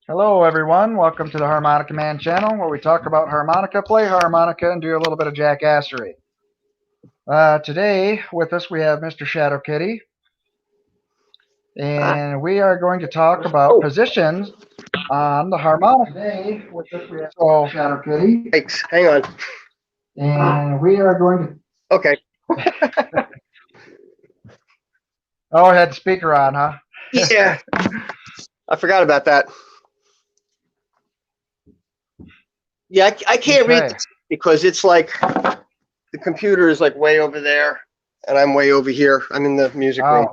Hello, everyone. Welcome to the Harmonica Man channel, where we talk about harmonica, play harmonica, and do a little bit of jackassery. Today, with us, we have Mr. Shadow Kitty, and we are going to talk about positions on the harmonica. Today, with us, we have Shadow Kitty. Thanks. Hang on. And we are going to. Okay. Oh, I had the speaker on, huh? Yeah. I forgot about that. Yeah, I can't read this because it's like the computer is like way over there and I'm way over here. I'm in the music room.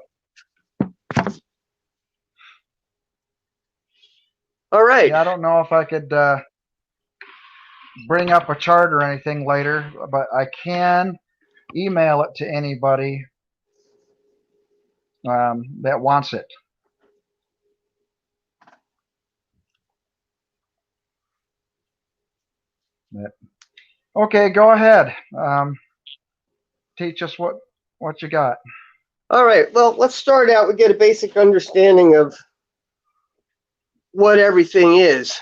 All right. Yeah, I don't know if I could bring up a chart or anything later, but I can email it to anybody that wants it. Okay, go ahead. Teach us what you got. All right. Well, let's start out. We get a basic understanding of what everything is.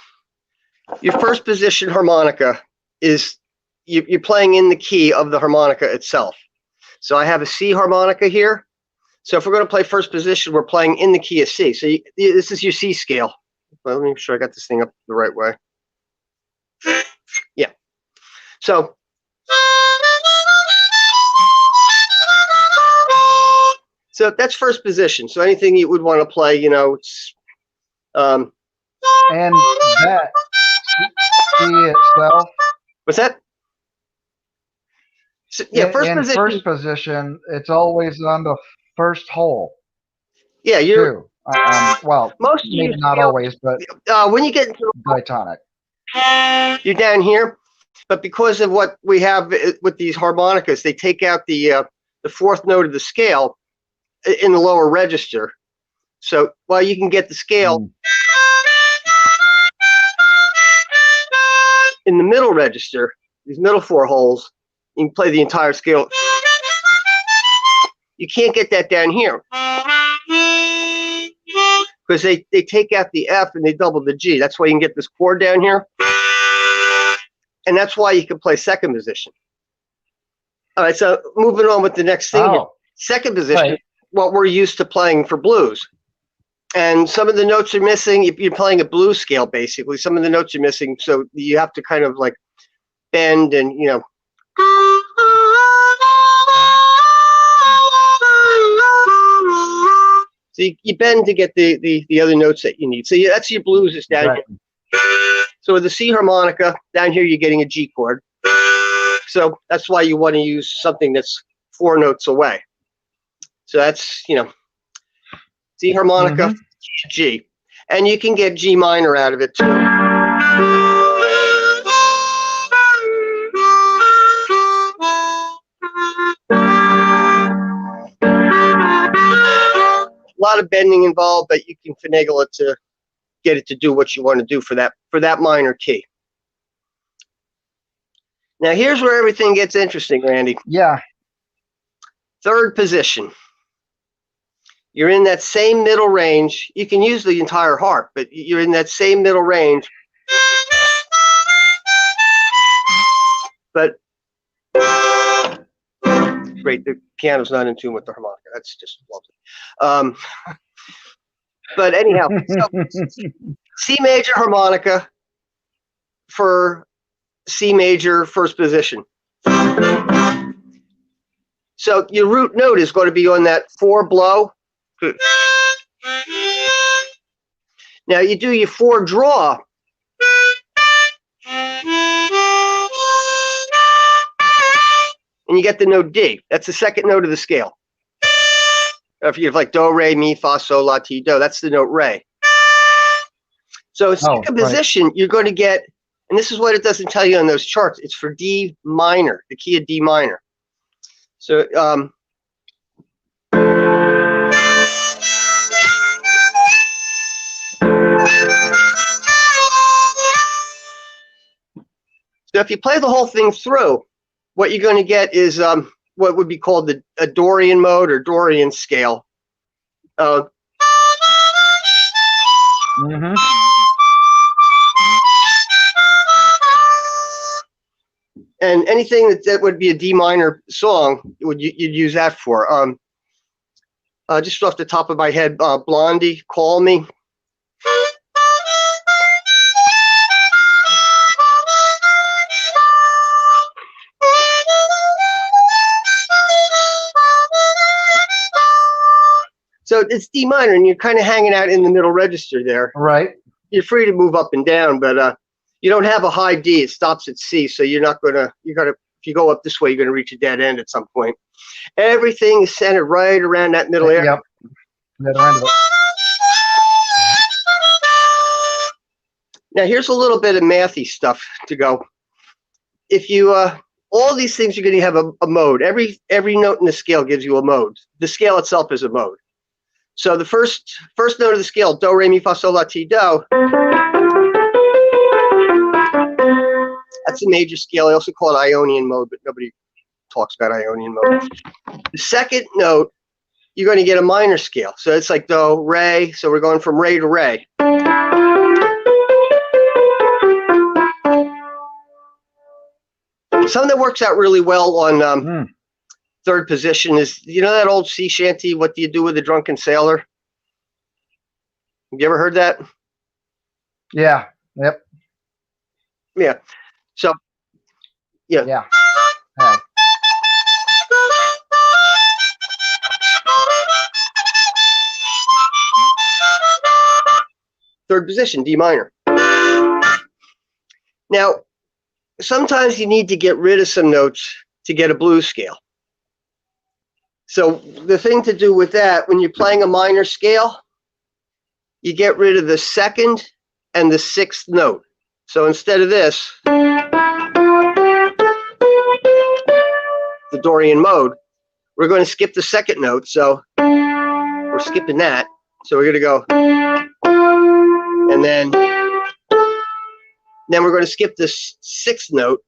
Your first position harmonica is you're playing in the key of the harmonica itself. So I have a C harmonica here. So if we're going to play first position, we're playing in the key of C. So this is your C scale. Well, let me make sure I got this thing up the right way. Yeah. So that's first position. So anything you would want to play, you know, it's and that C itself. What's that? So, yeah, first position, it's always on the first hole. Yeah, you're. Well, most maybe not always, but when you get into diatonic, you're down here. But because of what we have with these harmonicas, they take out the fourth note of the scale in the lower register. So while you can get the scale in the middle register, these middle four holes, you can play the entire scale. You can't get that down here because they take out the F and they double the G. That's why you can get this chord down here. And that's why you can play second position. All right, so moving on with the next thing. Second position, what we're used to playing for blues. And some of the notes are missing. If you're playing a blues scale, basically, some of the notes are missing. So you have to kind of like bend and, you know. So you bend to get the other notes that you need. So that's your blues is down here. So with the C harmonica, down here you're getting a G chord. So that's why you want to use something that's four notes away. So that's, you know, C harmonica, G. And you can get G minor out of it too. A lot of bending involved, but you can finagle it to get it to do what you want to do for that minor key. Now here's where everything gets interesting, Randy. Yeah. Third position. You're in that same middle range. You can use the entire harp, but you're in that same middle range. But great, the piano's not in tune with the harmonica. That's just lovely. But anyhow, so C major harmonica for C major first position. So your root note is going to be on that 4 blow. Now you do your 4 draw. And you get the note D. That's the second note of the scale. If you have like do, re, mi, fa, sol, la, ti, do, that's the note re. So second position, you're going to get, and this is what it doesn't tell you on those charts, it's for D minor, the key of D minor. So so if you play the whole thing through, what you're going to get is what would be called a Dorian mode or Dorian scale. And anything that would be a D minor song, you'd use that for. Just off the top of my head, Blondie, Call Me. So it's D minor, and you're kind of hanging out in the middle register there. Right. You're free to move up and down, but you don't have a high D. It stops at C, so you're not gonna. If you go up this way, you're gonna reach a dead end at some point. Everything is centered right around that middle area. Yep. Right around it. Now here's a little bit of mathy stuff to go. If you all these things, you're going to have a mode. Every note in the scale gives you a mode. The scale itself is a mode. So the first note of the scale, do, re, mi, fa, sol, la, ti, do. That's a major scale. I also call it Ionian mode, but nobody talks about Ionian mode. The second note, you're going to get a minor scale. So it's like do, re. So we're going from re to re. Something that works out really well on third position is, you know that old sea shanty, What Do You Do with a Drunken Sailor? Have you ever heard that? Yeah. Yep. Yeah. So, yeah. Yeah. Yeah. Third position, D minor. Now, sometimes you need to get rid of some notes to get a blues scale. So the thing to do with that, when you're playing a minor scale, you get rid of the second and the sixth note. So instead of this, the Dorian mode, we're going to skip the second note. So we're skipping that. So we're going to go, and then we're going to skip the sixth note.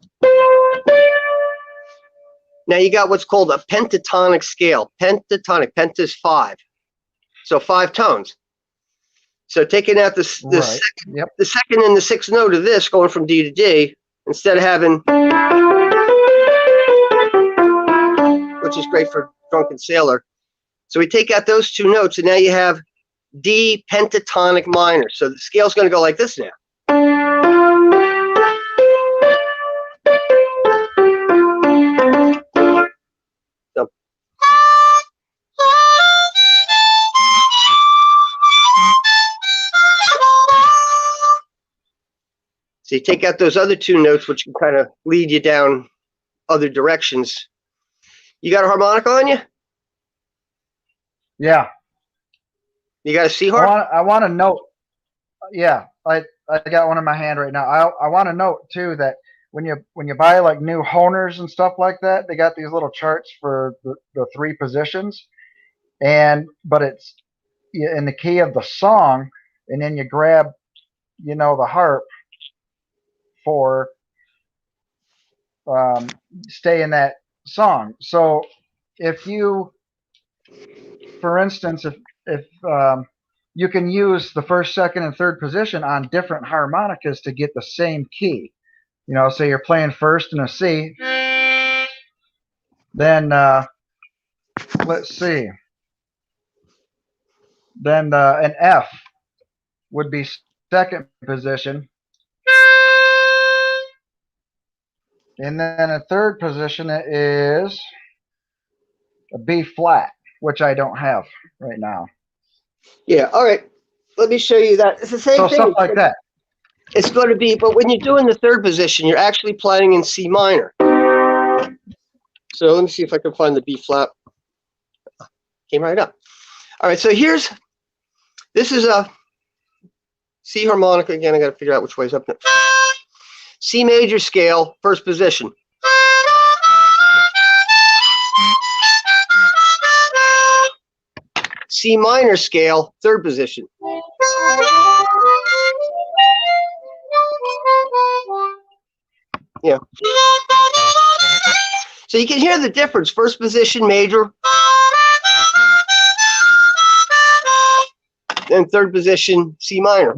Now you got what's called a pentatonic scale. Pentatonic, penta is 5. So 5 tones. So taking out the second and the sixth note of this, going from D to D, instead of having, which is great for Drunken Sailor. So we take out those 2 notes, and now you have D pentatonic minor. So the scale's going to go like this now. So you take out those other 2 notes, which can kind of lead you down other directions. You got a harmonica on you? Yeah. You got a C harp? I want to note. Yeah, I got one in my hand right now. I want to note too that when you buy like new Honers and stuff like that, they got these little charts for the 3 positions, but it's in the key of the song, and then you grab, the harp for stay in that song. So if you, for instance, if you can use the first, second, and third position on different harmonicas to get the same key. So you're playing first in a C, then let's see, then an F would be second position, and then a third position is a B flat, which I don't have right now. Yeah, all right. Let me show you that. It's the same thing. Stuff like that. It's going to be, but when you're doing the third position, you're actually playing in C minor. So let me see if I can find the B flat. Came right up. All right, so this is a C harmonica. Again, I got to figure out which way's up now. C major scale, first position. C minor scale, third position. Yeah. So you can hear the difference. First position, major. And third position, C minor.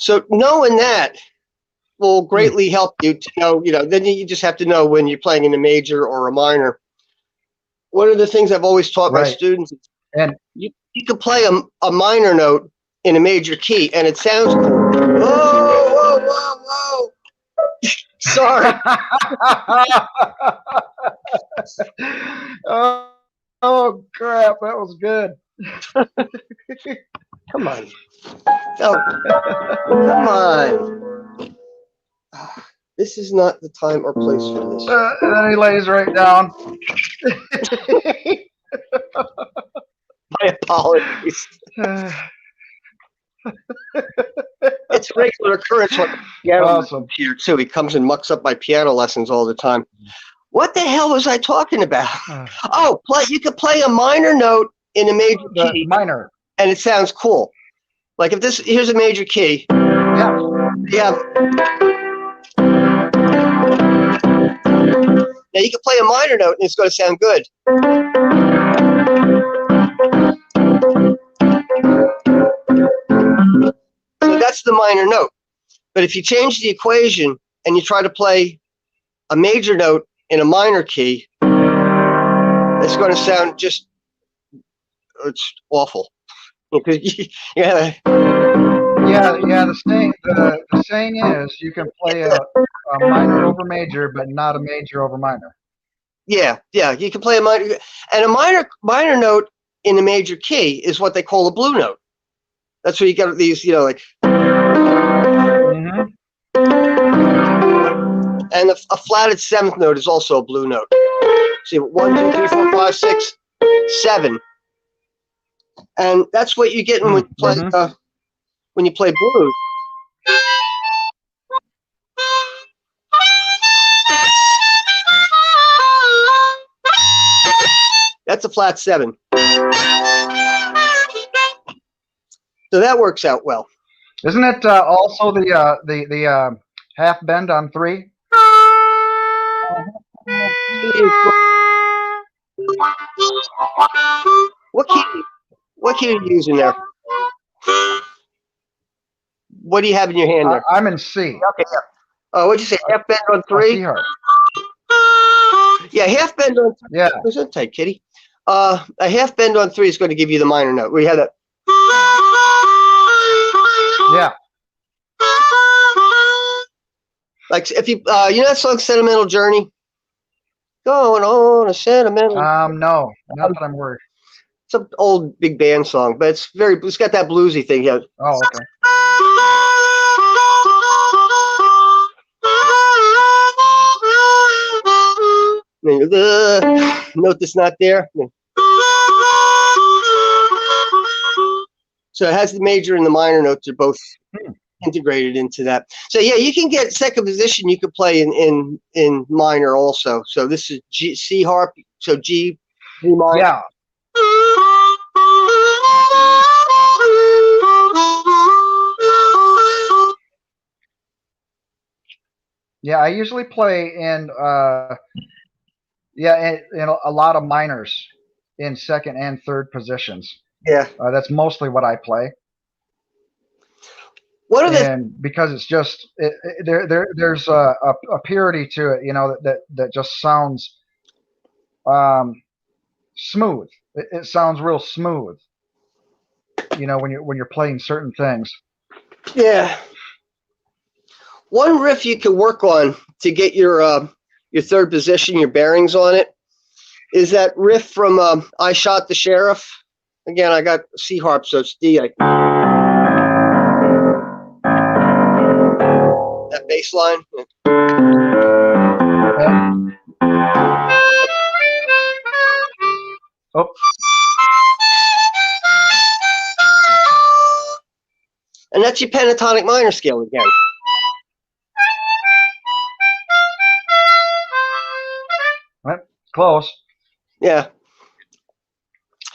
So knowing that will greatly help you to know, then you just have to know when you're playing in a major or a minor. One of the things I've always taught my students is and you can play a minor note in a major key and it sounds cool. Whoa, whoa, whoa, whoa. Sorry. oh crap, that was good. Come on. Oh, come on. This is not the time or place for this. And then he lays right down. My apologies. It's a regular occurrence on the piano Awesome. here too. He comes and mucks up my piano lessons all the time. What the hell was I talking about? Oh, you could play a minor note in a major key. Minor. And it sounds cool. Like if here's a major key. Yeah. Yeah. Now you can play a minor note and it's going to sound good. So that's the minor note. But if you change the equation and you try to play a major note in a minor key, it's going to sound it's awful. Because Yeah. The saying is you can play a minor over major, but not a major over minor. Yeah. You can play a minor, and a minor note in a major key is what they call a blue note. That's where you get these, like. Mm-hmm. And a flatted seventh note is also a blue note. See, 1, 2, 3, 4, 5, 6, 7. And that's what you get when you play blues. That's a flat 7. So that works out well. Isn't it also the half bend on 3? What key are you using there? What do you have in your hand there? I'm in C. Okay, yeah. Oh, what'd you say? Half bend on 3? C harp. Yeah, half bend on 3. Yeah. Where's that tight, kitty? A half bend on 3 is going to give you the minor note. We have that. Yeah. Like if you that song "Sentimental Journey"? Going on a sentimental. No, not that I'm worried. It's an old big band song, but it's got that bluesy thing. Yeah. Oh, okay. The note that's not there. So it has the major and the minor notes are both integrated into that. So yeah, you can get second position. You could play in minor also. So this is C harp. So G minor. Yeah. Yeah, I usually play in in a lot of minors in second and third positions. Yeah. That's mostly what I play. Because it's just there's a purity to it, that just sounds smooth. It sounds real smooth, when you're playing certain things. Yeah. One riff you can work on to get your third position, your bearings on it, is that riff from "I Shot the Sheriff." Again, I got C harp, so it's D. That bass line. Oh. And that's your pentatonic minor scale again. Close. Yeah.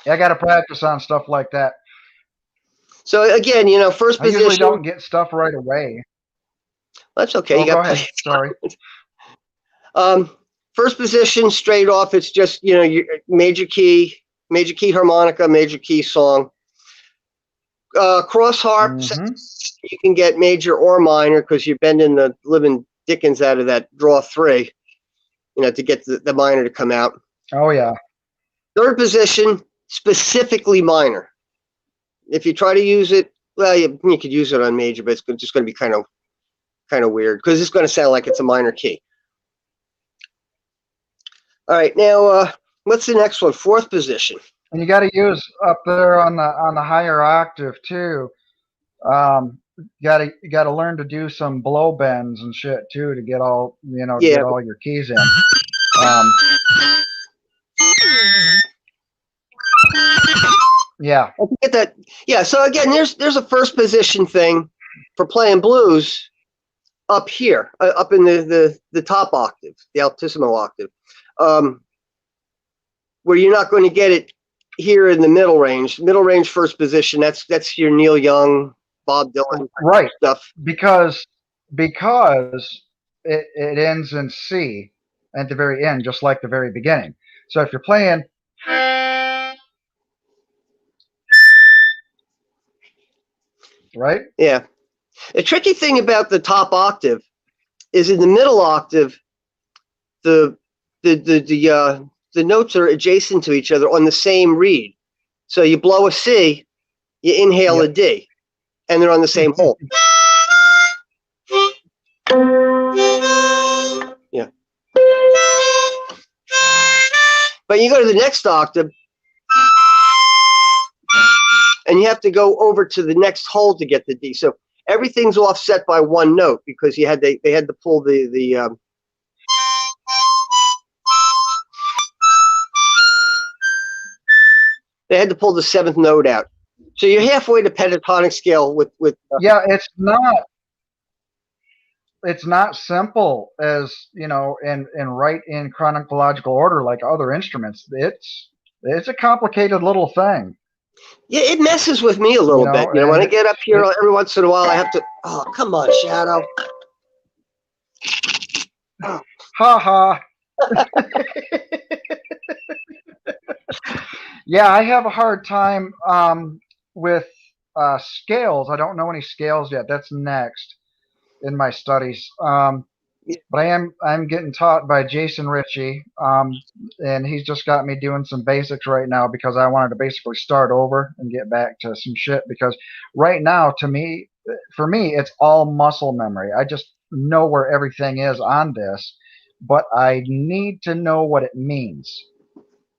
I got to practice on stuff like that. So again, first position. I usually don't get stuff right away. That's okay. You got go ahead. Sorry. First position, straight off. It's just your major key harmonica, major key song. cross harp, you can get major or minor because you're bending the living dickens out of that draw 3, to get the minor to come out. Oh yeah. Third position, specifically minor. If you try to use it, well, you could use it on major, but it's just going to be kind of weird because it's going to sound like it's a minor key. All right, now what's the next one? Fourth position. And you got to use up there on the higher octave too. You got to learn to do some blow bends and shit too to get all get all your keys in. Yeah. I get that. Yeah. So again, there's a first position thing for playing blues up here, up in the top octave, the altissimo octave, where you're not going to get it here in the middle range. Middle range first position. That's your Neil Young, Bob Dylan stuff. Because it ends in C at the very end, just like the very beginning. So if you're playing right? Yeah. The tricky thing about the top octave is in the middle octave, the notes are adjacent to each other on the same reed. So you blow a C, you inhale a D, and they're on the same hole. Yeah. But you go to the next octave, and you have to go over to the next hole to get the D. So everything's offset by one note because they had to pull the they had to pull the 7th note out. So you're halfway to pentatonic scale with yeah, it's not simple as and right in chronological order like other instruments. It's a complicated little thing. Yeah, it messes with me a little bit. When I get up here every once in a while, I have to. Oh, come on, Shadow. Oh. Ha ha. Yeah, I have a hard time with scales. I don't know any scales yet. That's next in my studies. But I'm getting taught by Jason Ritchie, and he's just got me doing some basics right now because I wanted to basically start over and get back to some shit. Because right now, for me, it's all muscle memory. I just know where everything is on this, but I need to know what it means.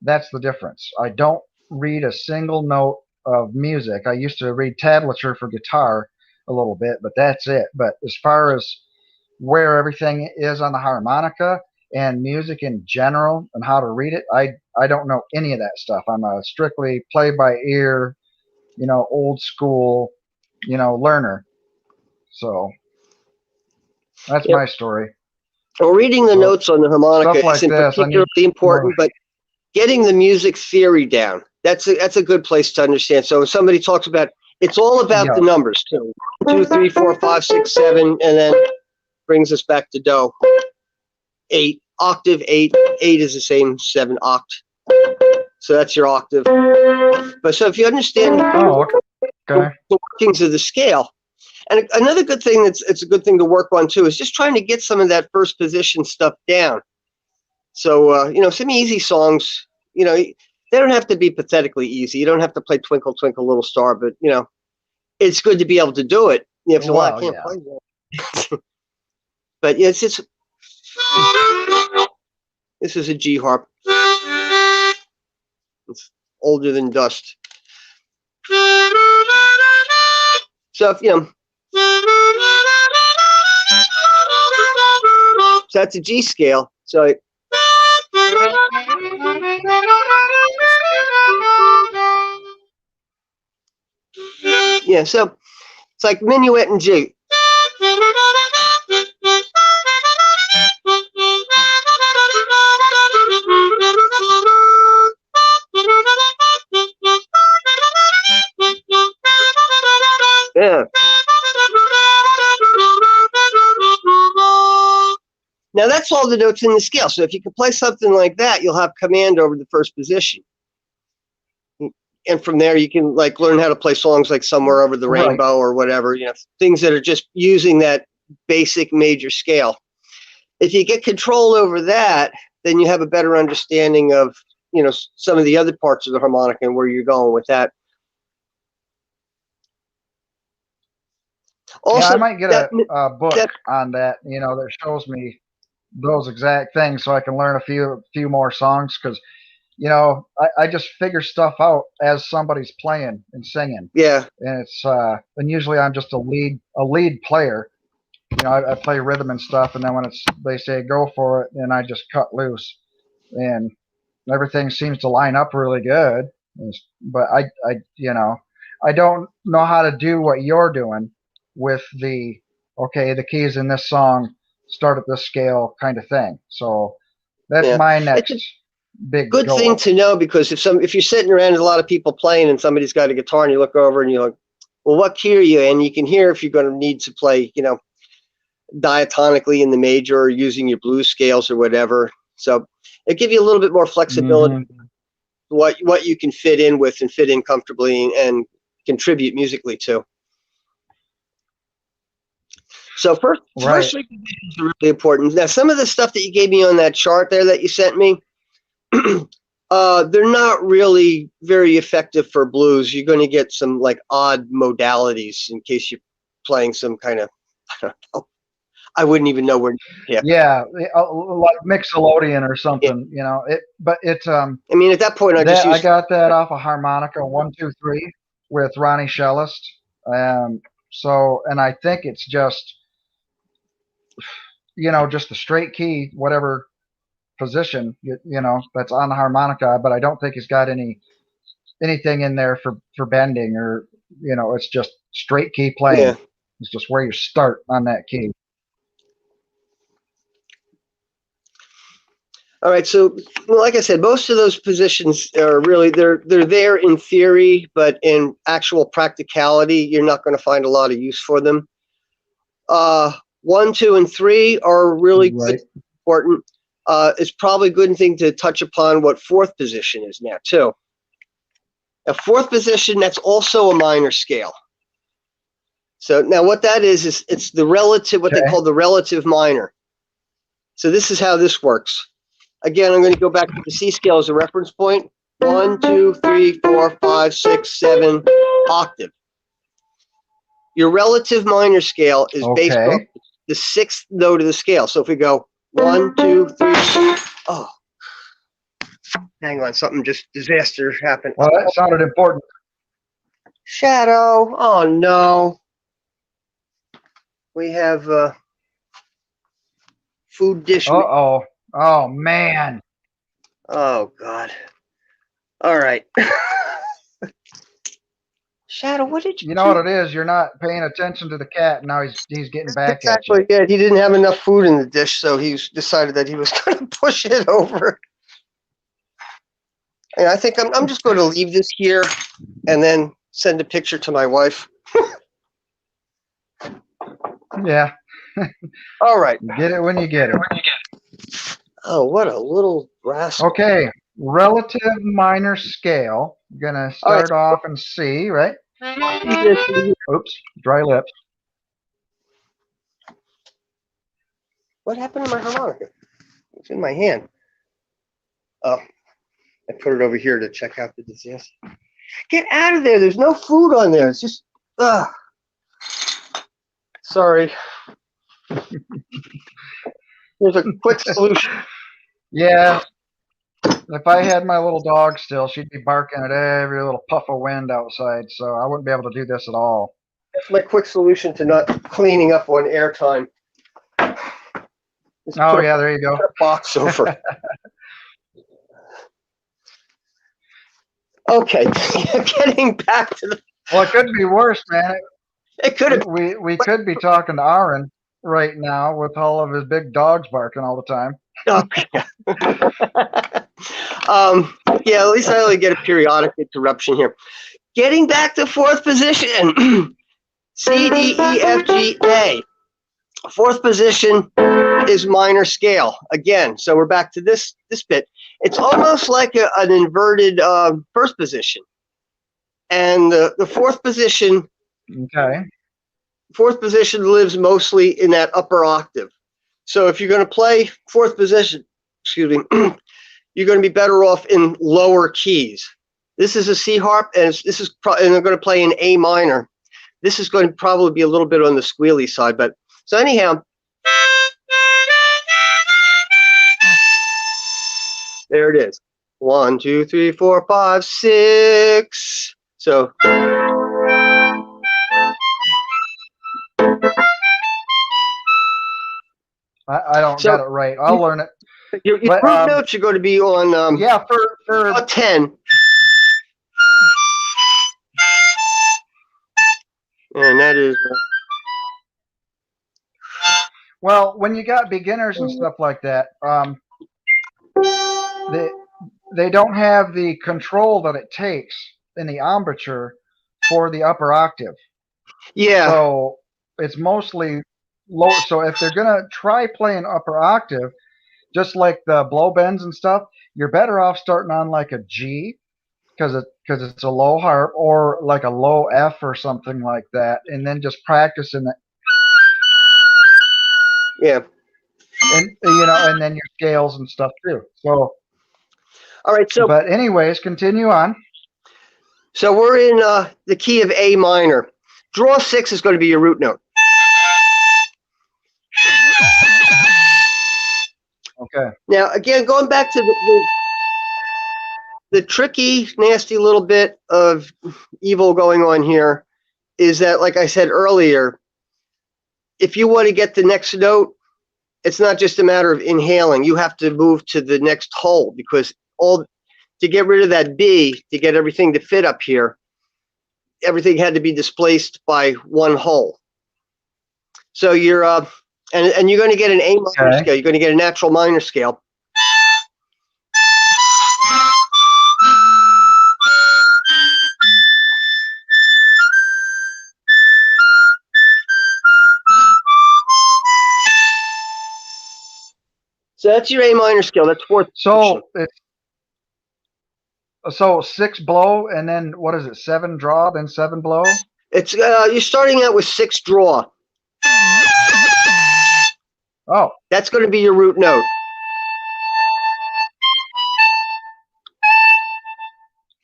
That's the difference. I don't read a single note of music. I used to read tablature for guitar a little bit, but that's it. But as far as where everything is on the harmonica and music in general and how to read it, I don't know any of that stuff. I'm a strictly play by ear, old school, learner. So that's my story. Well, reading the notes on the harmonica isn't particularly important, but getting the music theory down, that's a good place to understand. So when somebody talks about, it's all about the numbers too. 1, 2, 3, 4, 5, 6, 7, and then brings us back to Do. 8, octave 8. 8 is the same 7 oct. So that's your octave. But so if you understand the workings of the scale, and another good thing it's a good thing to work on too is just trying to get some of that first position stuff down. So some easy songs, they don't have to be pathetically easy. You don't have to play Twinkle Twinkle Little Star, but it's good to be able to do it. If you I can't play that. But it's just, this is a G harp. It's older than dust. So if so that's a G scale. So yeah, so it's like minuet and G. Yeah. Now that's all the notes in the scale. So if you can play something like that, you'll have command over the first position. and from there you can like learn how to play songs like Somewhere Over the Right. Rainbow or whatever, you know, things that are just using that basic major scale. If you get control over that, then you have a better understanding of, you know, some of the other parts of the harmonica and where you're going with that. Also, Yeah, I might get that, a book that on that, you know, that shows me those exact things so I can learn a few more songs because you know I just figure stuff out as somebody's playing and singing, yeah, and it's and usually I'm just a lead player. You know, I play rhythm and stuff, and then when it's they say go for it, then I just cut loose, and everything seems to line up really good. But you know, I don't know how to do what you're doing with the okay, the keys in this song start at this scale kind of thing. So that's yeah. my It's next a big good thing goal. to know because if you're sitting around with a lot of people playing and somebody's got a guitar and you look over and you're like, well, what key are you? And you can hear if you're going to need to play, you know, diatonically in the major or using your blues scales or whatever. So it gives you a little bit more flexibility Mm-hmm. what you can fit in with and fit in comfortably and contribute musically to. So first Right. three positions are really important. Now some of the stuff that you gave me on that chart there that you sent me, they're not really very effective for blues. You're going to get some like odd modalities in case you're playing some kind of, I don't know, I wouldn't even know where to pick. Yeah, like Mixolydian or Yeah. something, you know. But it's I mean, at that point, I just that I use, got that off of Harmonica 123 with Ronnie Shellist. So, and I think it's just you know just the straight key, whatever position you know that's on the harmonica. But I don't think it's got anything in there for bending or you know it's just straight key yeah. playing. It's just where you start on that key. All right. So, well, like I said, most of those positions are really they're there in theory, but in actual practicality, you're not going to find a lot of use for them. 1, 2, and 3 are really good, Right. important. It's probably a good thing to touch upon what fourth position is now too. A fourth position, that's also a minor scale. So now what that is it's the relative, what they Okay. call the relative minor. So this is how this works. Again, I'm going to go back to the C scale as a reference point. 1, 2, 3, 4, 5, 6, 7, octave. Your relative minor scale is based off Okay. the sixth note of the scale. So if we go 1, 2, 3, oh, hang on, something just disaster happened. Well, that sounded important. Shadow, oh no. We have food dish. Uh-oh. Oh man. Oh God. All right. Shadow, what did you You know do? what it is? You're not paying attention to the cat. And now he's getting back at you. Exactly. Yeah, he didn't have enough food in the dish, so he decided that he was going to push it over. And I think I'm just going to leave this here and then send a picture to my wife. Yeah. All right. You get it when you get it. Oh, what a little rascal. Okay. Relative minor scale. You're gonna All right. start off in C, right? Oops. Dry lips. What happened to my harmonica? It's in my hand. Oh, I put it over here to check out the disaster. Get out of there. There's no food on there. It's just, ugh. Sorry. There's a quick solution. Yeah. If I had my little dog still, she'd be barking at every little puff of wind outside, so I wouldn't be able to do this at all. That's my quick solution to not cleaning up on airtime. Just Oh put yeah, there you go. a box over. Okay, getting back to the. Well, it could be worse, man. It could have. We could be talking to Aaron right now with all of his big dogs barking all the time. Okay. Yeah, at least I only get a periodic interruption here. Getting back to fourth position. C, D, E, F, G, A. Fourth position is minor scale again. So we're back to this bit. It's almost like an inverted first position. And the fourth position lives mostly in that upper octave. So if you're going to play fourth position, excuse me, you're going to be better off in lower keys. This is a C harp, and and I'm going to play in A minor. This is going to probably be a little bit on the squealy side, but so anyhow, there it is. 1, 2, 3, 4, 5, 6. So I don't get it right. I'll learn it. Your root notes are going to be on yeah, for 10. And that is well, when you got beginners and stuff like that, they don't have the control that it takes in the embouchure for the upper octave. Yeah. So it's mostly low. So if they're gonna try playing upper octave, just like the blow bends and stuff, you're better off starting on like a G, because it's a low harp, or like a low F or something like that, and then just practicing it. Yeah. And and then your scales and stuff too. So all right. So but anyways, continue on. So we're in the key of A minor. Draw 6 is going to be your root note. Okay. Now, again, going back to the tricky, nasty little bit of evil going on here is that, like I said earlier, if you want to get the next note, it's not just a matter of inhaling. You have to move to the next hole, because to get rid of that B, to get everything to fit up here, everything had to be displaced by one hole. So you're and you're going to get an A minor scale. You're going to get a natural minor scale. So that's your A minor scale. That's fourth. So so 6 blow, and then what is it? 7 draw, then 7 blow. It's you're starting out with 6 draw. Oh, that's going to be your root note.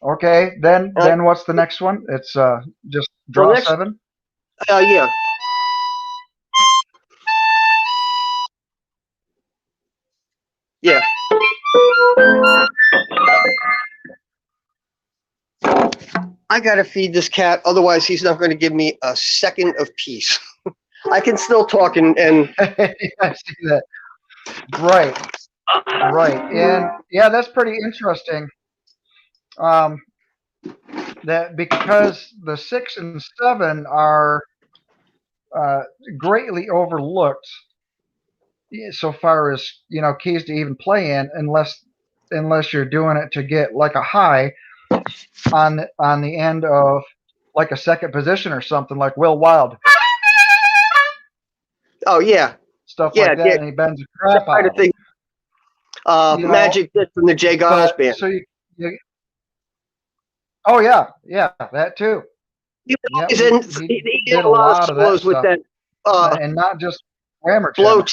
Okay, then what's the next one? It's just draw 7. Yeah. Yeah. I gotta feed this cat, otherwise he's not going to give me a second of peace. I can still talk and I see that. Right, and yeah, that's pretty interesting. That because the 6 and 7 are greatly overlooked so far as keys to even play in, unless you're doing it to get like a high on the end of like a second position or something, like Will Wild. Oh yeah, stuff like that, and he bends the crap out of it. Magic from the Jay Giles band. So oh yeah, that too. He did a lot of solos with that, and not just grammar blow.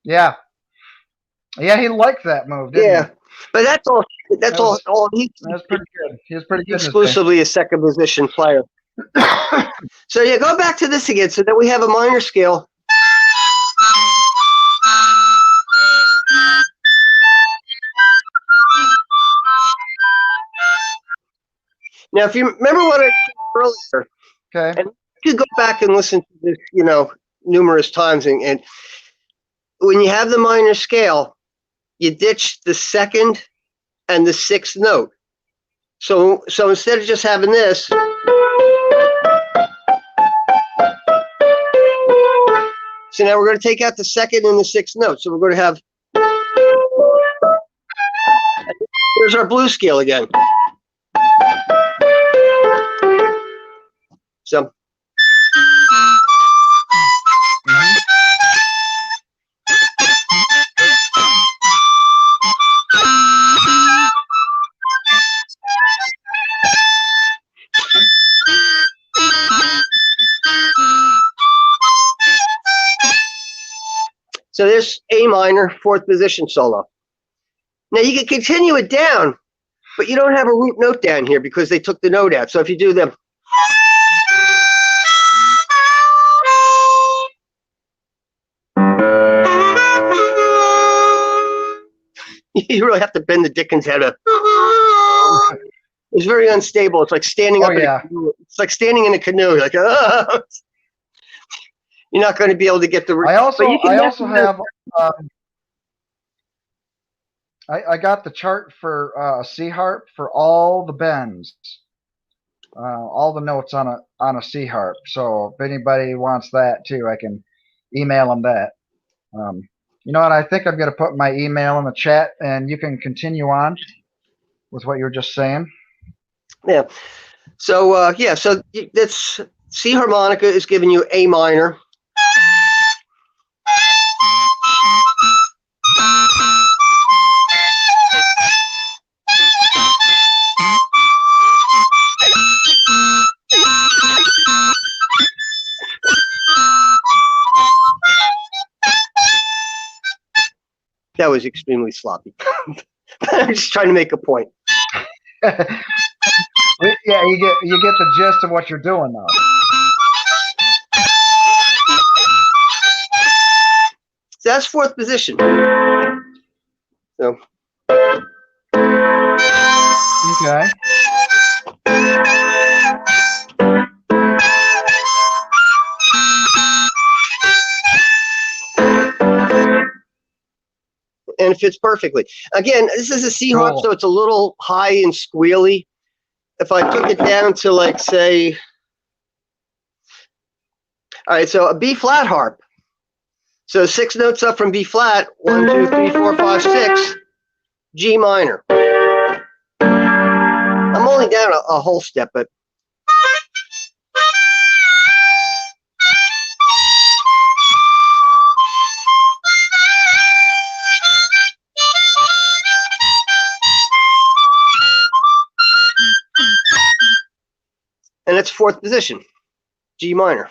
Yeah, he liked that move, didn't he? But that's all. That's all. That's pretty good. He was pretty good. Exclusively a second position player. So yeah, go back to this again. So that we have a minor scale. Now, if you remember what I said earlier, and you go back and listen to this, numerous times, and when you have the minor scale, you ditch the second and the sixth note. So instead of just having this, so now we're going to take out the second and the sixth note. So we're going to have, here's our blues scale again. So So there's A minor, fourth position solo. Now you can continue it down, but you don't have a root note down here because they took the note out. So if you do the you really have to bend the dickens out of. It's very unstable. It's like standing up in a canoe. It's like standing in a canoe. You're like, oh. You're not going to be able to get the. I also have. I got the chart for C harp for all the bends, all the notes on a C harp. So if anybody wants that too, I can email them that. You know what? I think I'm going to put my email in the chat, and you can continue on with what you were just saying. Yeah. So yeah. So that's C harmonica is giving you A minor. That was extremely sloppy. I'm just trying to make a point. Yeah, you get the gist of what you're doing though. So that's fourth position. So. Okay. And it fits perfectly. Again, this is a C harp, Cool. so it's a little high and squealy. If I took it down to like say, all right, so a B flat harp. So 6 notes up from B flat, 1, 2, 3, 4, 5, 6, G minor. I'm only down a whole step, but. And it's fourth position, G minor.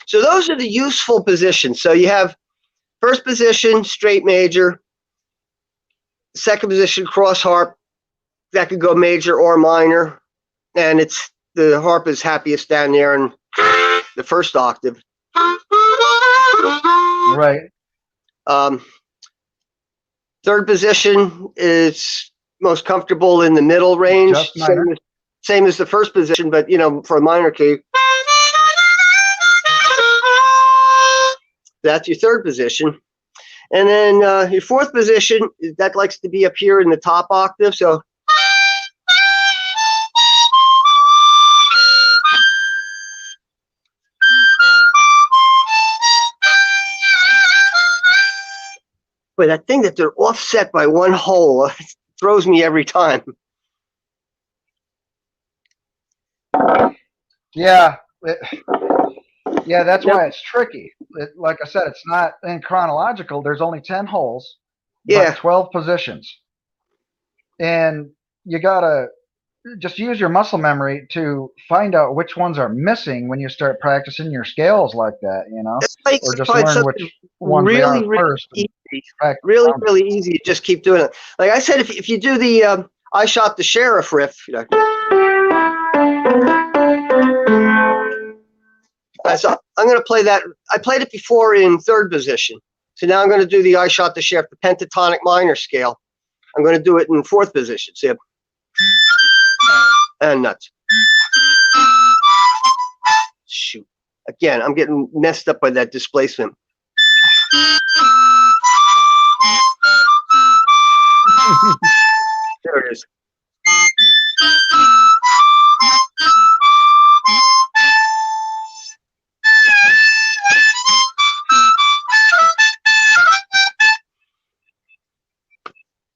So those are the useful positions. So you have first position, straight major, second position, cross harp. That could go major or minor. And it's the harp is happiest down there in the first octave. Right. Third position is most comfortable in the middle range. Just minor. Same as the first position, but you know, for a minor key. That's your third position. And then your fourth position, that likes to be up here in the top octave. So but that thing that they're offset by one hole throws me every time. Yeah. Yeah, that's why it's tricky. Like I said, it's not in chronological. There's only 10 holes, but 12 positions. And you got to just use your muscle memory to find out which ones are missing when you start practicing your scales like that, you know? Or just learn which ones they are first. Really easy to just keep doing it. Like I said, if you do the I Shot the Sheriff riff, you know, so I'm going to play that. I played it before in third position. So now I'm going to do the I Shot the Sheriff, the pentatonic minor scale. I'm going to do it in fourth position. See? And nuts. Shoot. Again, I'm getting messed up by that displacement. There it is.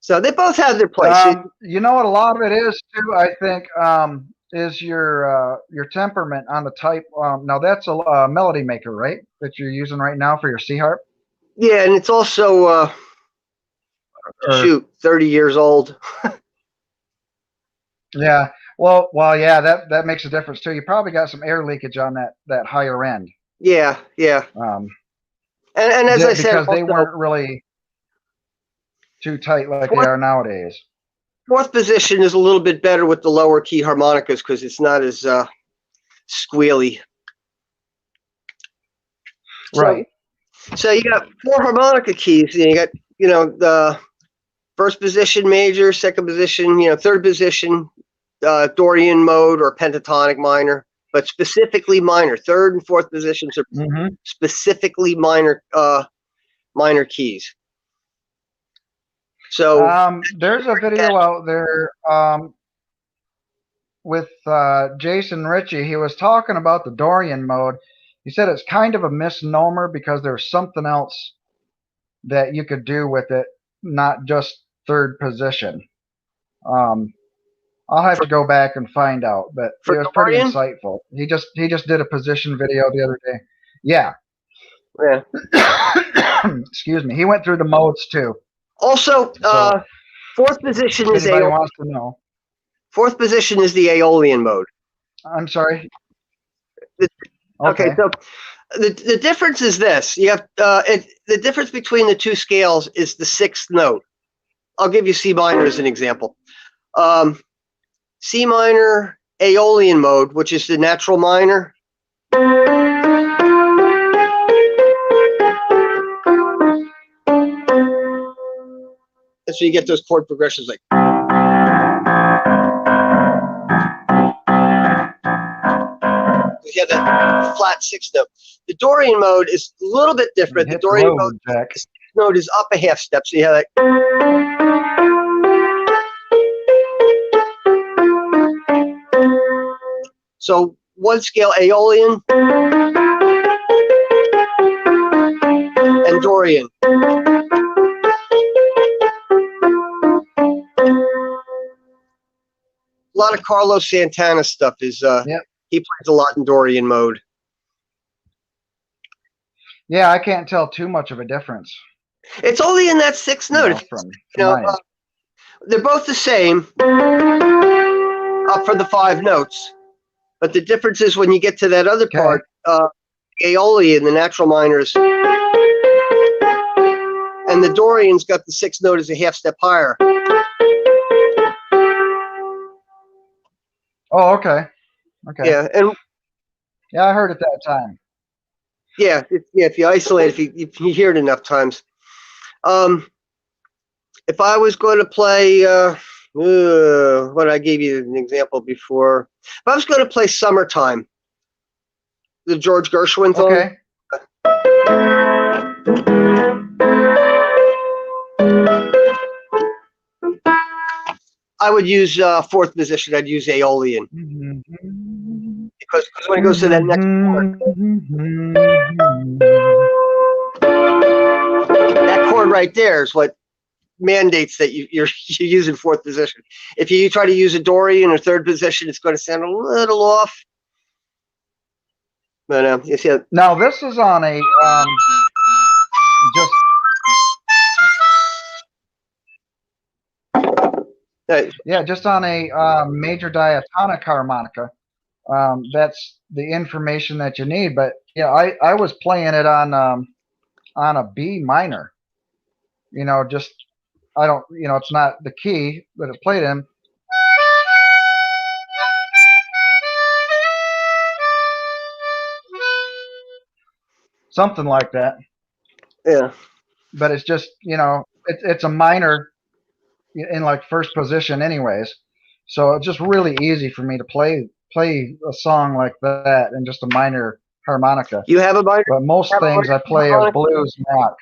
So they both have their place. You know what a lot of it is too, I think, is your temperament on the type. Now that's a melody maker, right? That you're using right now for your C harp. Yeah, and it's also 30 years old. Yeah. Well, yeah, that makes a difference too. You probably got some air leakage on that higher end, Yeah, yeah. And as I said, because they also weren't really too tight like they fourth are nowadays. fourth position is a little bit better with the lower key harmonicas because it's not as squealy. Right. So you got four harmonica keys. You got the first position major, second position, third position Dorian mode or pentatonic minor, but specifically minor. Third and fourth positions are specifically minor minor keys. So there's a video out there with Jason Ritchie. He was talking about the Dorian mode. He said it's kind of a misnomer because there's something else that you could do with it, not just third position. I'll have to go back and find out, but it was pretty Dorian? insightful. He just did a position video the other day. Yeah. Excuse me. He went through the modes too. Also, fourth position is anybody wants to know. Fourth position is the Aeolian mode. I'm sorry. Okay, so the difference is this: you have the difference between the two scales is the sixth note. I'll give you C minor as an example. C minor Aeolian mode, which is the natural minor. And so you get those chord progressions like. You have that flat sixth note. The Dorian mode is a little bit different. The Dorian note is up a half step, so you have that. So one scale Aeolian and Dorian. A lot of Carlos Santana stuff is he plays a lot in Dorian mode. Yeah, I can't tell too much of a difference. It's only in that sixth note. They're both the same up for the five notes, but the difference is when you get to that other part, Aeolian, the natural minors, and the Dorian's got the sixth note as a half step higher. Oh, okay. Okay. Yeah, and I heard it that time. Yeah, if you isolate, if you hear it enough times. If I was going to play, what I gave you an example before. If I was going to play "Summertime," the George Gershwin song. Okay. I would use fourth position. I'd use Aeolian. Because when it goes to that next chord, that chord right there is what mandates that you're using fourth position. If you try to use a Dorian or third position, it's going to sound a little off. But you see. Now this is on a just on a major diatonic harmonica. That's the information that you need. But I was playing it on a B minor. Just I don't. It's not the key that it's played in. Something like that. Yeah. But it's just it's a minor in like first position, anyways. So it's just really easy for me to play a song like that in just a minor harmonica. You have a minor? But most things I play as blues and rock.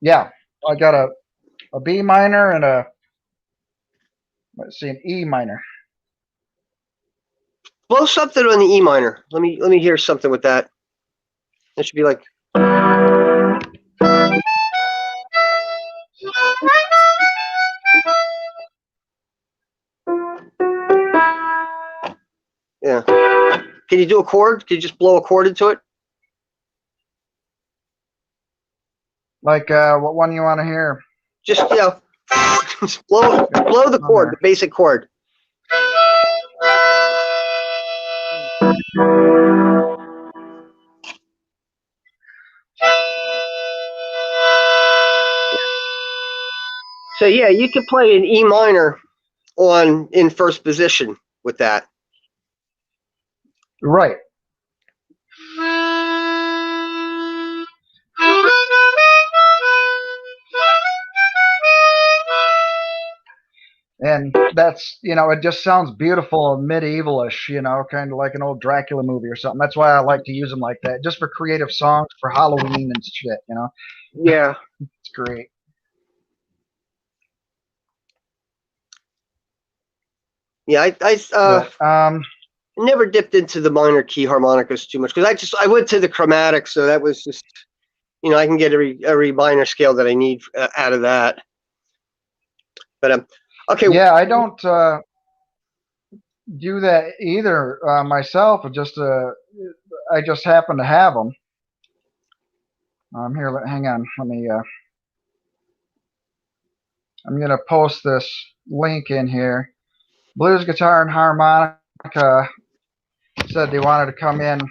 Yeah, I got a B minor and an E minor. Blow something on the E minor. Let me hear something with that. It should be like. Yeah. Can you do a chord? Can you just blow a chord into it? Like what one you want to hear? Just just blow the chord, the basic chord. So yeah, you could play an E minor in first position with that. Right. And that's, it just sounds beautiful and medievalish, kind of like an old Dracula movie or something. That's why I like to use them like that, just for creative songs for Halloween and shit, Yeah. It's great. Yeah, But, never dipped into the minor key harmonicas too much because I went to the chromatic, so that was just, I can get every minor scale that I need out of that. But okay. Yeah, I don't do that either myself. I just happen to have them. Here, hang on. Let me. I'm gonna post this link in here. Blues Guitar and Harmonica said they wanted to come in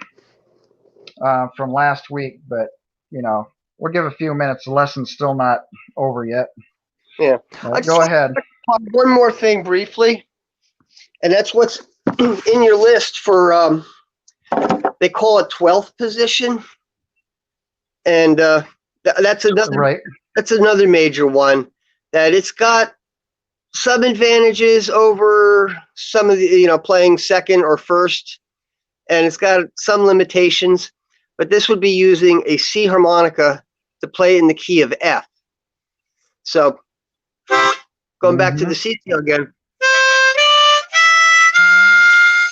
from last week, but we'll give a few minutes. The lesson's still not over yet. Yeah. Go ahead. One more thing briefly, and that's what's in your list for. They call it 12th position, and that's another. Right. That's another major one. That it's got some advantages over some of the playing second or first, and it's got some limitations. But this would be using a C harmonica to play in the key of F. So going back to the C scale again.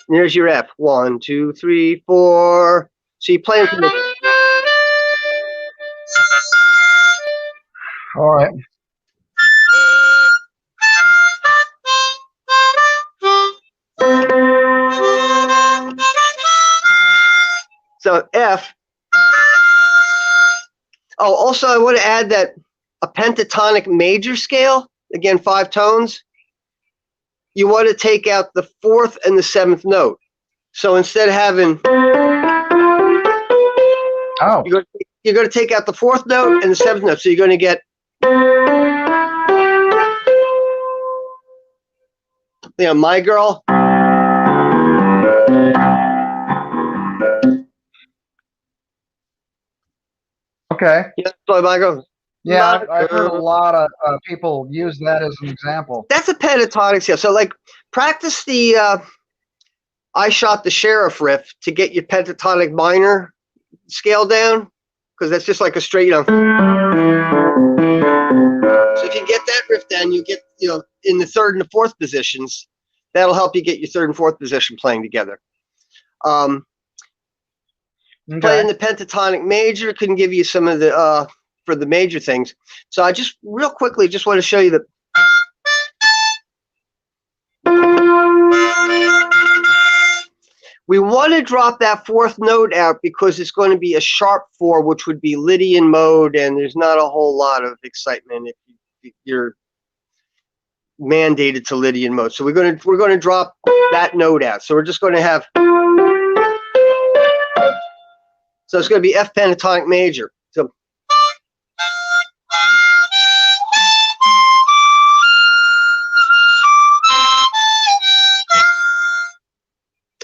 There's your F. 1, 2, 3, 4. So you play from the. All right. So F. Oh, also I want to add that a pentatonic major scale, again 5 tones, you want to take out the 4th and the 7th note. So instead of having, you're going to take out the 4th note and the 7th note. So you're going to get, My Girl. Okay. My Girl. Yeah, I've heard a lot of people use that as an example. That's a pentatonic scale. So practice the I Shot the Sheriff riff to get your pentatonic minor scale down, because that's just like a straight, So if you get that riff down, you get, in the 3rd and the 4th positions. That'll help you get your 3rd and 4th position playing together. Playing the pentatonic major can give you some of the for the major things. So I just real quickly just want to show you that. We want to drop that 4th note out because it's going to be a sharp 4, which would be Lydian mode, and there's not a whole lot of excitement if you're mandated to Lydian mode. So we're going to drop that note out. So we're just going to have. So it's going to be F pentatonic major. So.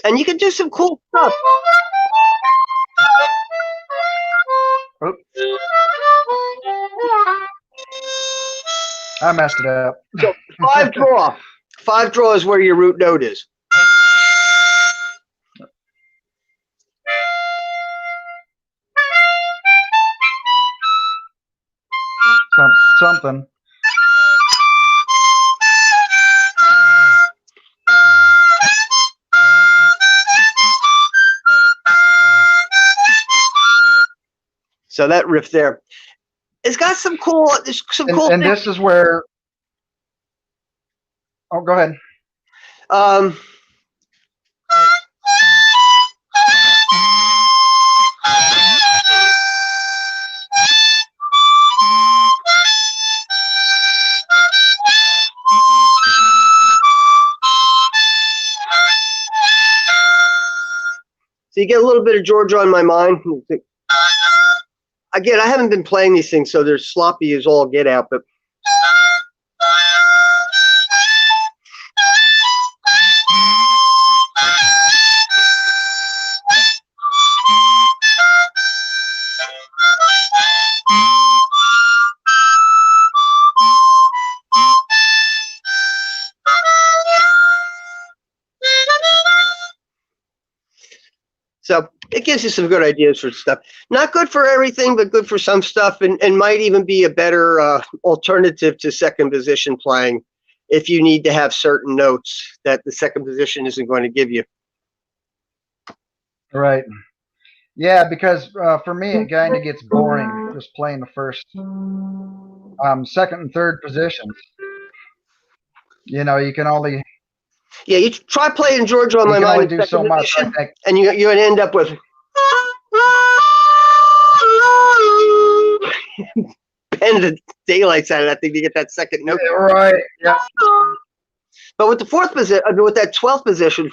And you can do some cool stuff. Oops. I messed it up. So 5 draw. 5 draw is where your root note is. Something. So that riff there, it's got some cool. There's some cool. And this is where. Oh, go ahead. So you get a little bit of Georgia on my mind. Again, I haven't been playing these things, so they're sloppy as all get out, but so it gives you some good ideas for stuff. Not good for everything, but good for some stuff, and might even be a better alternative to second position playing if you need to have certain notes that the second position isn't going to give you. Right. Yeah, because for me it kind of gets boring just playing the first, second and third positions. You know, you can only Yeah, you try playing Georgia on you my can mind only in do so second much. I position, think. and you're going to end up with bend the daylights out of that thing to get that second note. Yeah, right. Yeah. But with the fourth position, with that 12th position,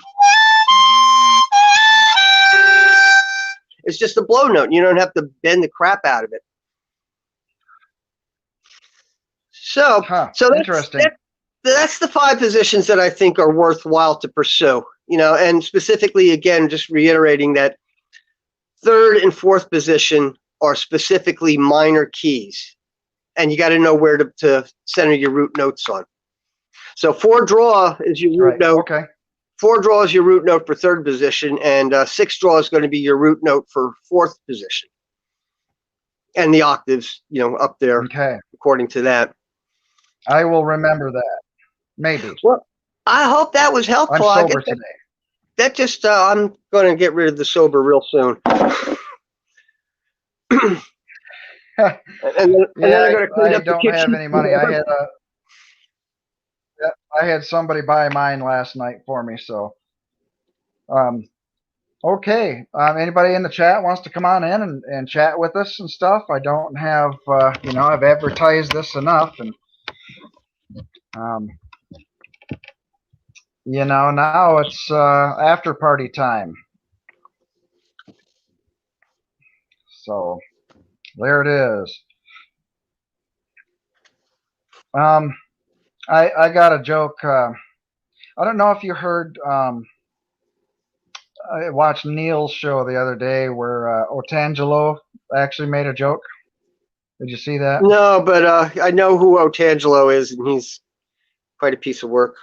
it's just a blow note. You don't have to bend the crap out of it. So, Huh. so Interesting. that's the 5 positions that I think are worthwhile to pursue. You know, and specifically, again, just reiterating that third and fourth position are specifically minor keys, and you got to know where to center your root notes on. So 4 draw is your root Right. note. Okay. 4 draw is your root note for third position, and 6 draw is going to be your root note for fourth position. And the octaves, you know, up there Okay. according to that. I will remember that. Maybe. Well, I hope that was I'm helpful. sober today. That just, I'm going to get rid of the sober real soon. and then I'm going to clean I up the don't have kitchen. any money. I had somebody buy mine last night for me. So, okay. Anybody in the chat wants to come on in and chat with us and stuff? I don't have, you know, I've advertised this enough, and you know, now it's after party time. So there it is. I got a joke. I don't know if you heard. I watched Neil's show the other day where Otangelo actually made a joke. Did you see that? No, but I know who Otangelo is, and he's quite a piece of work.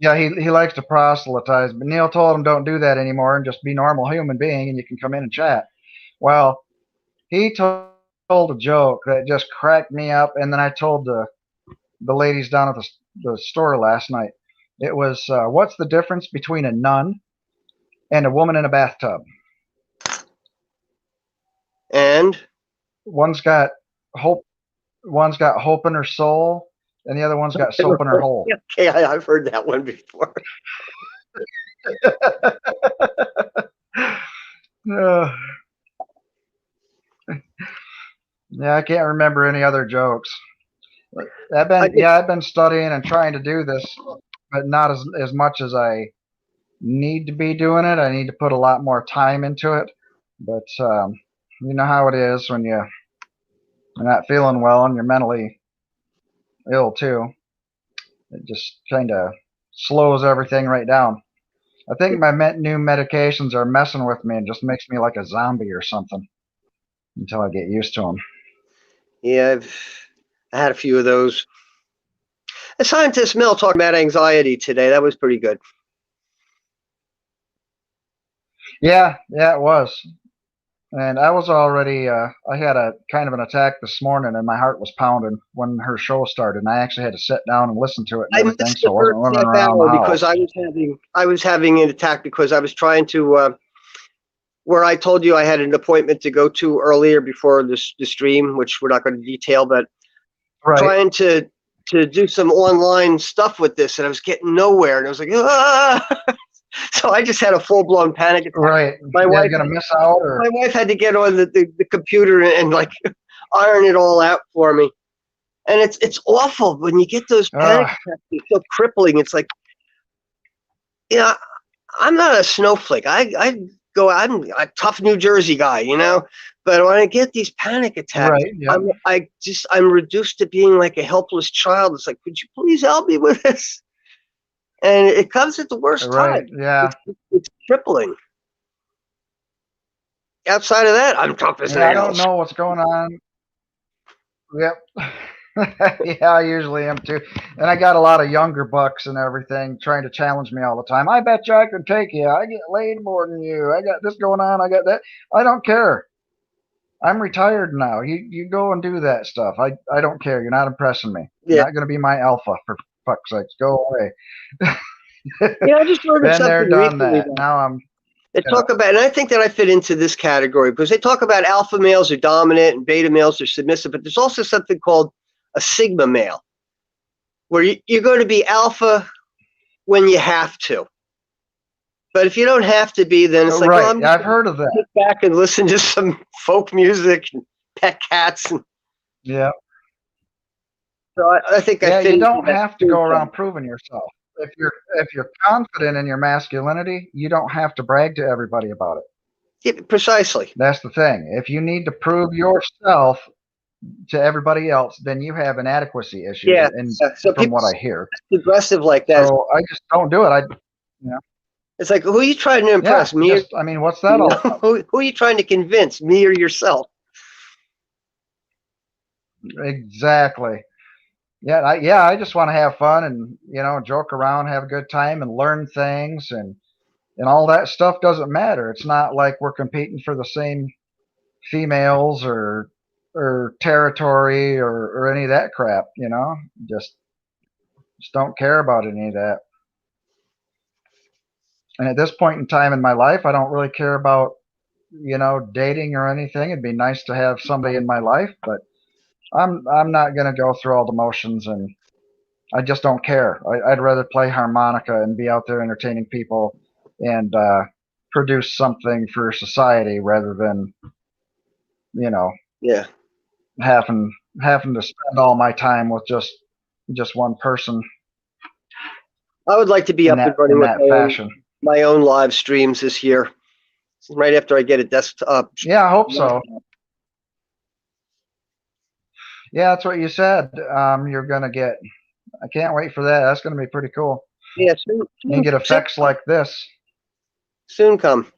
Yeah, he likes to proselytize, but Neil told him don't do that anymore and just be normal human being, and you can come in and chat. Well, he told a joke that just cracked me up, and then I told the ladies down at the store last night. It was, what's the difference between a nun and a woman in a bathtub? And One's got hope in her soul, and the other one's got soap in her hole. Okay, I've heard that one before. Yeah, I can't remember any other jokes. I've been studying and trying to do this, but not as much as I need to be doing it. I need to put a lot more time into it. But you know how it is when you're not feeling well and you're mentally ill too. It just kind of slows everything right down. I think my new medications are messing with me and just makes me like a zombie or something until I get used to them. Yeah, I had a few of those. The scientist Mel talked about anxiety today. That was pretty good. Yeah, it was. And I was already, I had a kind of an attack this morning, and my heart was pounding when her show started. And I actually had to sit down and listen to it and everything, so I wasn't running around the house. Because I was having an attack because I was trying to, where I told you I had an appointment to go to earlier before the stream, which we're not going to detail, but right. Trying to do some online stuff with this, and I was getting nowhere, and I was like, ah! So I just had a full-blown panic attack. Right. My wife gonna miss out. Or... My wife had to get on the computer and like iron it all out for me. And it's awful when you get those panic attacks. It's so crippling. It's like, yeah, I'm not a snowflake. I'm a tough New Jersey guy, you know. But when I get these panic attacks, Right. Yeah. I'm reduced to being like a helpless child. It's like, could you please help me with this? And it comes at the worst Right. time. Yeah. It's crippling. Outside of that, I'm tough as Yeah. I don't nails. know what's going on. Yep. Yeah, I usually am too. And I got a lot of younger bucks and everything trying to challenge me all the time. I bet you I could take you. I get laid more than you. I got this going on. I got that. I don't care. I'm retired now. You go and do that stuff. I don't care. You're not impressing me. Yeah. You're not going to be my alpha, for fuck's sakes. Go away. I just ordered Been there, something done recently that. that Now I'm, they you know, talk about, and I think that I fit into this category because they talk about alpha males are dominant and beta males are submissive, but there's also something called a sigma male, where you're going to be alpha when you have to. But if you don't have to be, then it's like, well, right. I'm just I've going to heard of that. sit back and listen to some folk music and pet cats. And Yeah. so I think I Yeah. fit You into don't that have to food go around category. proving yourself. If you're confident in your masculinity, you don't have to brag to everybody about it. Yeah, precisely. That's the thing. If you need to prove yourself to everybody else, then you have inadequacy issues, Yeah. and So from people what I hear. aggressive like that. So I just don't do it. Yeah, It's like, who are you trying to yeah. impress, me or Just, I mean, what's that you all know? about? Who are you trying to convince, me or yourself? Exactly. Yeah, I just want to have fun and joke around, have a good time, and learn things, and all that stuff doesn't matter. It's not like we're competing for the same females or territory or any of that crap. Just just don't care about any of that. And at this point in time in my life, I don't really care about dating or anything. It'd be nice to have somebody in my life, but I'm not gonna go through all the motions, and I just don't care. I'd rather play harmonica and be out there entertaining people and produce something for society rather than you know Yeah. having having to spend all my time with just one person I would like to be in up and that running in with that fashion. my own live streams this year, right after I get a desktop. Yeah, I hope so. Yeah, that's what you said. You're gonna get. I can't wait for that. That's gonna be pretty cool. Yeah, You can get effects like this. soon come.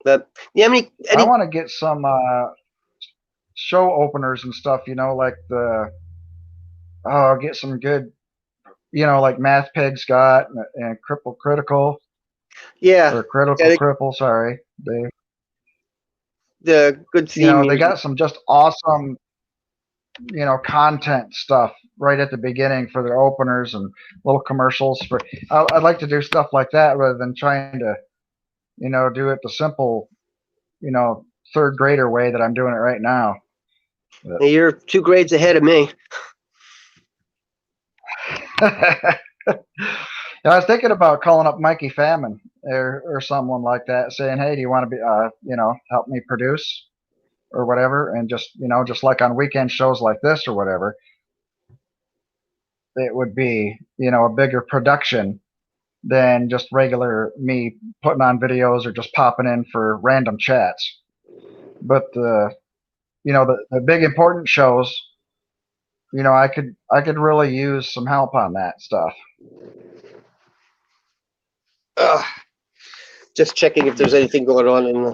But yeah, I any want to get some show openers and stuff. Like get some good. Like Math Pig's got and Cripple Critical yeah, or Critical yeah, Cripple. Sorry, the good theme they music. got some just awesome content stuff right at the beginning for their openers and little commercials for. I'd like to do stuff like that rather than trying to do it the simple you know third grader way that I'm doing it right now. But, You're 2 grades ahead of me. I was thinking about calling up Mikey Famine or someone like that, saying, "Hey, do you want to be, help me produce or whatever?" And just like on weekend shows like this or whatever, it would be, a bigger production than just regular me putting on videos or just popping in for random chats. But the big important shows, I could really use some help on that stuff. Ugh, just checking if there's anything going on in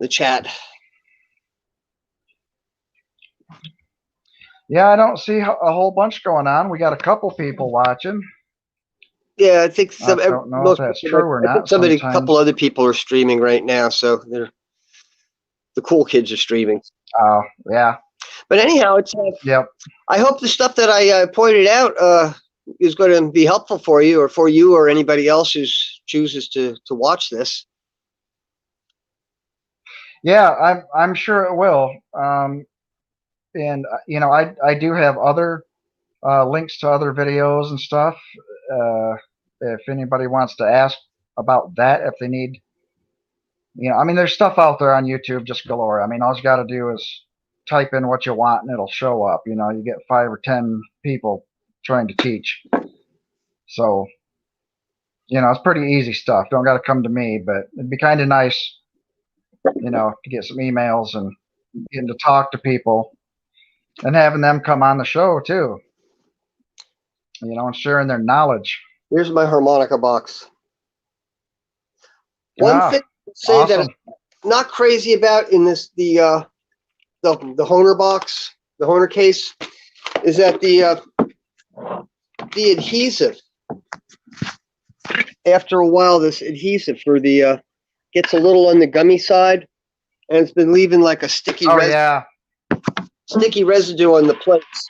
the chat. Yeah, I don't see a whole bunch going on. We got a couple people watching. Yeah, I think I don't know if most that's people. true or I think not. a Sometimes, couple other people are streaming right now, so the cool kids are streaming. oh yeah, But anyhow, it's. yep, I hope the stuff that I pointed out is going to be helpful for you, or anybody else who chooses to watch this. yeah. I'm sure it will. And I do have other links to other videos and stuff. If anybody wants to ask about that, if they need, I mean, there's stuff out there on YouTube just galore. I mean, all you got to do is type in what you want and it'll show up. You get 5 or 10 people trying to teach. So You know, it's pretty easy stuff. Don't got to come to me, but it'd be kind of nice, you know, to get some emails and getting to talk to people and having them come on the show too. You know, and sharing their knowledge. Here's my harmonica box. One Ah, thing I'd say that awesome. I'm not crazy about in this the Honer box, the Honer case, is that the adhesive. After a while, this adhesive for the gets a little on the gummy side, and it's been leaving like a sticky Oh yeah. sticky residue on the plates.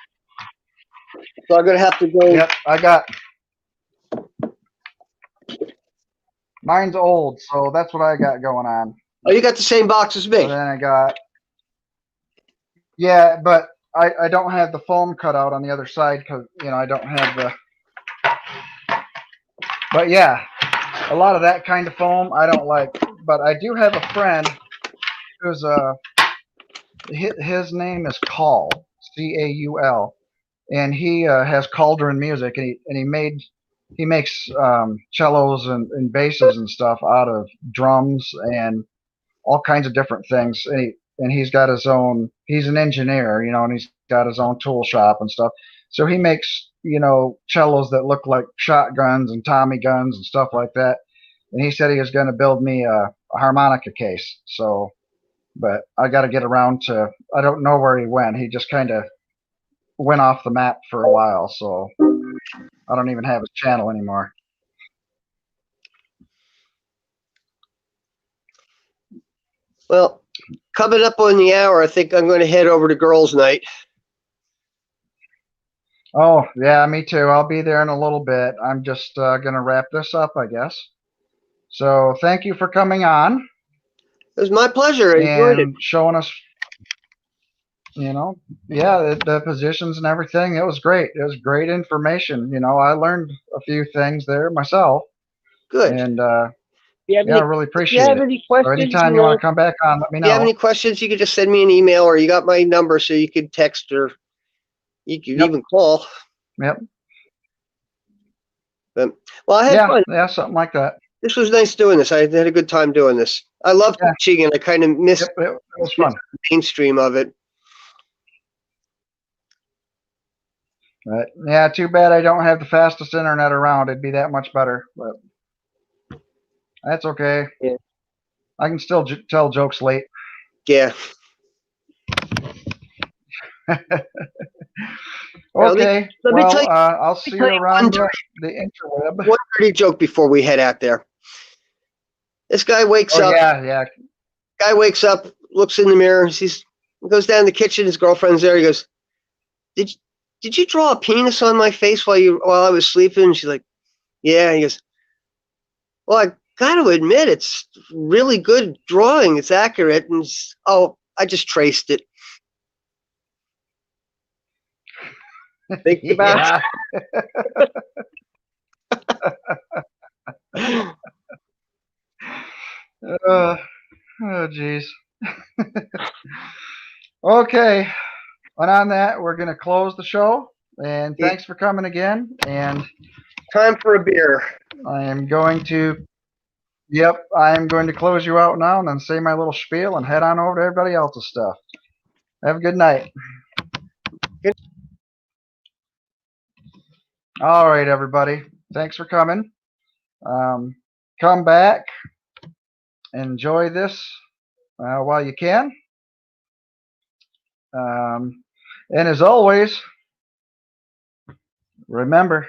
So I'm gonna have to go. Yep, I got mine's old, so that's what I got going on. Oh, you got the same box as me. And then I got yeah, but I don't have the foam cut out on the other side because you know I don't have the. But yeah, a lot of that kind of foam I don't like. But I do have a friend who's his name is Caul, Caul, and he has Cauldron Music, and he makes cellos and basses and stuff out of drums and all kinds of different things. And he's got his own. He's an engineer, you know, and he's got his own tool shop and stuff. So he makes, you know, cellos that look like shotguns and Tommy guns and stuff like that. And he said he was going to build me a harmonica case. So, but I got to get around to. I don't know where he went. He just kind of went off the map for a while. So I don't even have his channel anymore. Well, coming up on the hour, I think I'm going to head over to girls' night. Oh, yeah, me too. I'll be there in a little bit. I'm just going to wrap this up, I guess. So thank you for coming on. It was my pleasure. I enjoyed it. And showing us, you know, yeah, the positions and everything. It was great. It was great information. You know, I learned a few things there myself. Good. And Yeah, I really appreciate it. any So questions, anytime you want to come back on, let me if you have know. any questions, you can just send me an email, or you got my number, so you could text, or you could Yep. even call. Yep. But, well, I had fun. Yeah, something like that. This was nice doing this. I had a good time doing this. I love Yeah. teaching, and I kind of missed Yep, it was fun. the mainstream of it. But yeah, too bad I don't have the fastest internet around. It'd be that much better, but that's okay. Yeah. I can still tell jokes late. Yeah. Okay. let me tell you, I'll see you around the interweb. One dirty joke before we head out there. This guy wakes up. Yeah. Guy wakes up, looks in the mirror, goes down to the kitchen. His girlfriend's there. He goes, Did you draw a penis on my face while I was sleeping? And she's like, yeah. He goes, well, I got to admit, it's really good drawing. It's accurate. And I just traced it. Think about it. Oh, geez. Okay. And on that, we're going to close the show. And thanks for coming again. And time for a beer. I am going to close you out now and then say my little spiel and head on over to everybody else's stuff. Have a good night. All right, everybody. Thanks for coming. Come back. Enjoy this while you can. And as always, remember,